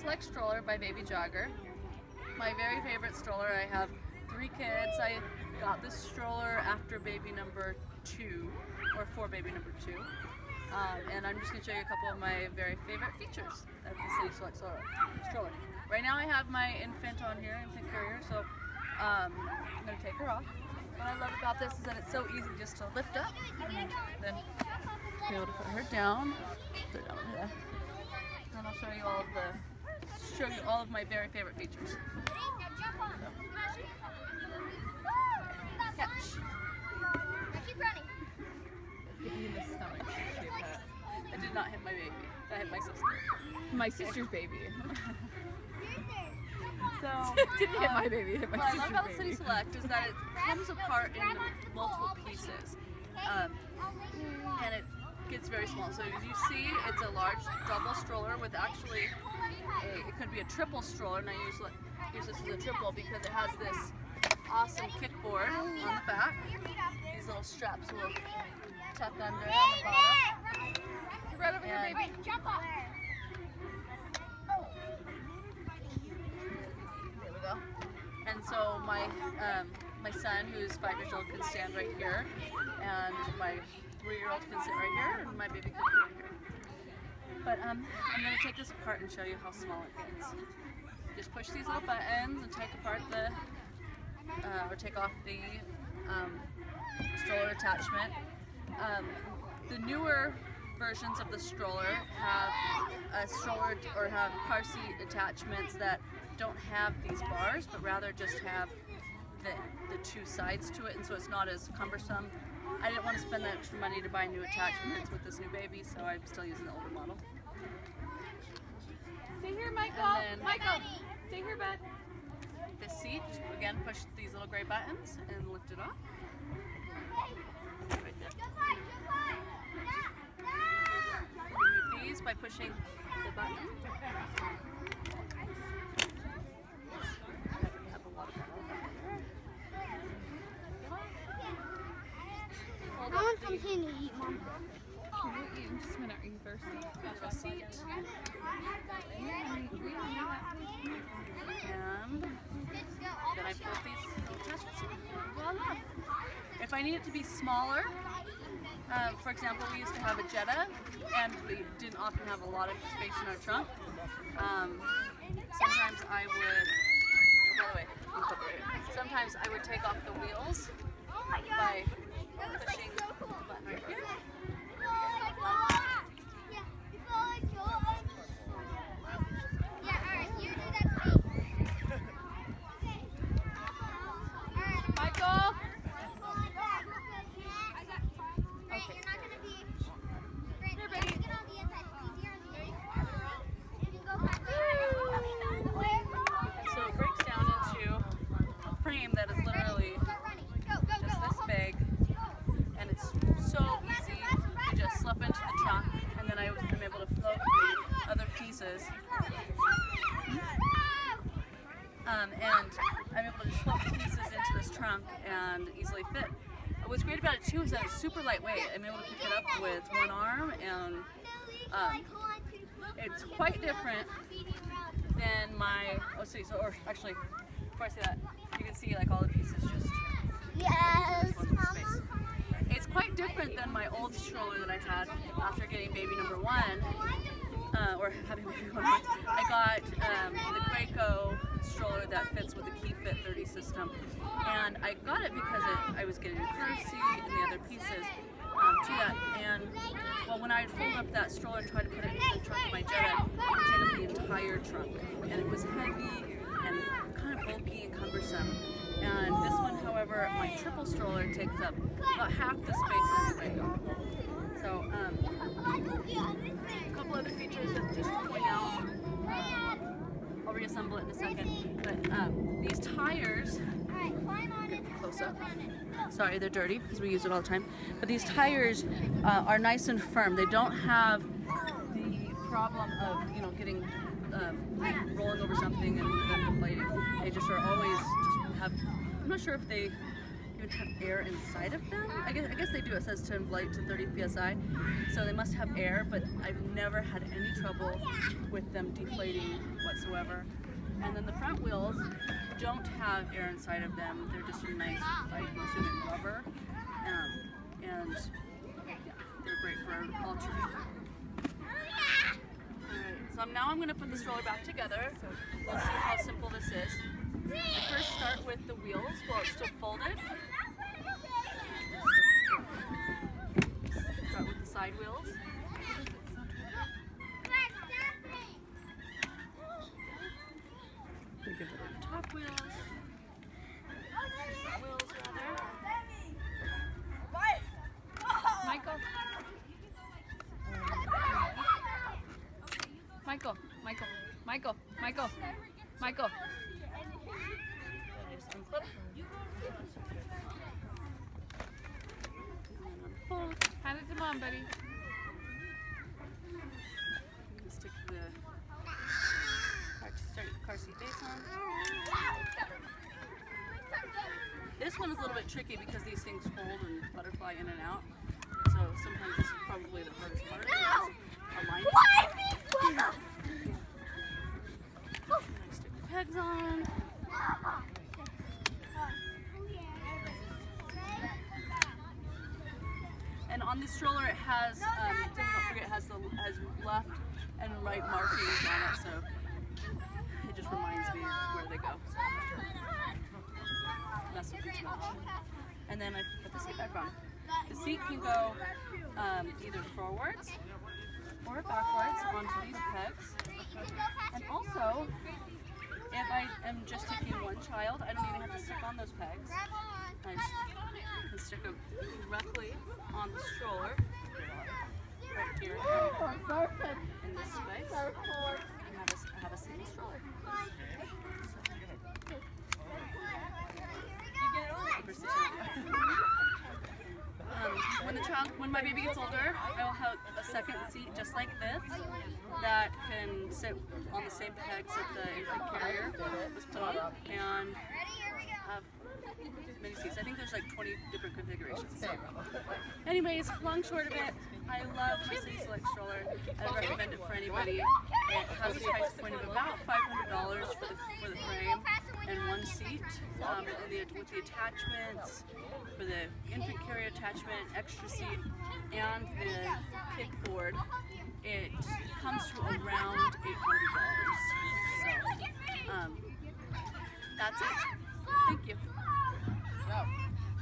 Select Stroller by Baby Jogger. My very favorite stroller. I have 3 kids. I got this stroller after baby number 2, or for baby number 2. And I'm just going to show you a couple of my very favorite features of the City Select Stroller. Right now I have my infant on here, infant carrier, so I'm going to take her off. What I love about this is that it's so easy just to lift up and then be able to put her down. Put her down there. And I'll show you all of my very favorite features. Catch. Keep running. Hit me in the stomach. I did not hit my baby. I hit my sister. My sister's baby. So didn't hit my baby. Hit my what I sister's love about the baby. City Select is that it comes apart in multiple pieces, and it gets very small. So as you see, it's a large double stroller with actually it could be a triple stroller, and I use this as a triple because it has this awesome kickboard on the back. These little straps will tuck under on the bottom. Right over here, baby. Jump off. There we go. And so my my son, who's 5 years old, can stand right here, and my 3-year-old can sit right here, and my baby can be right here. But I'm going to take this apart and show you how small it gets. Just push these little buttons and take apart the, or take off the stroller attachment. The newer versions of the stroller have a stroller or have car seat attachments that don't have these bars, but rather just have the 2 sides to it, and so it's not as cumbersome. I didn't want to spend that extra money to buy new attachments with this new baby, so I'm still using the older model. Stay here, Michael. And then Michael, stay here, bud. the seat, just again push these little gray buttons and lift it off. Right there. Remove these by pushing the button. I want something to eat, Mom. Can you eat in just a minute? Are you thirsty? Got a seat. And then I put these little attachments in. Voila! If I need it to be smaller, for example, we used to have a Jetta, and we didn't often have a lot of space in our trunk. Sometimes I would, by the way, sometimes I would take off the wheels by pushing the button right here. Michael! So it breaks down into a frame that is literally just this big, and it's so easy to just slip into the trunk, and then I'm able to float the other pieces. And I'm able to just float the pieces into this trunk and easily fit. What's great about it too is that it's super lightweight. I'm able to pick it up with one arm, and it's quite different than my, or actually, before I say that, you can see like all the pieces just Yes, space. It's quite different than my old stroller that I had after getting baby number 1, or having baby number 1. I got the Graco stroller that fits with the Key Fit 30 system, and I got it because I was getting the car seat and the other pieces to that, and well, when I fold up that stroller and try to put it into the trunk of my Jetta, it would take up the entire trunk, and it was heavy and kind of bulky and cumbersome. And this one, however, my triple stroller takes up about half the space in the Graco. So, a couple other features that just to point out. I'll reassemble it in a second, but these tires, close up, sorry they're dirty because we use it all the time, but these tires are nice and firm. They don't have the problem of, getting, rolling over something and then deflating. They just are always, I'm not sure if even have air inside of them. I guess they do. It says to inflate to 30 psi, so they must have air. But I've never had any trouble with them deflating whatsoever. And then the front wheels don't have air inside of them. They're just a nice, I'm assuming, rubber, and yeah, they're great for all terrain. So now I'm going to put the stroller back together. We'll see how simple this is. I first start with the wheels while it's still folded. Start with the side wheels. Top wheels. Wheels rather. Michael. Michael. Michael. Michael. Michael. Michael. Just unclip. Unfold. Hand it to Mom, buddy. Stick the car seat base on. This one is a little bit tricky because these things fold and butterfly in and out. So sometimes this is probably the hardest part. Align. Stick the pegs on. And on this stroller it has, don't forget, it has left and right markings on it, so it just reminds me where they go. Mess with too much. And then I put the seat back on. The seat can go either forwards or backwards onto these pegs. And also, if I am just taking one child, I don't even have to stick on those pegs. I just can stick them directly on the stroller, right here in this space, and have a single stroller. When my baby gets older, I will have a second seat just like this that can sit on the same pegs that the infant carrier was put on, and have many seats. I think there's like 20 different configurations. So, anyways, long short of it, I love my Select Stroller. I recommend it for anybody. It has a price point of about $500 for the frame and one seat, with the attachments, for the infant carrier attachment, extra seat, and the kickboard. It comes to around $800. So, that's it. Thank you.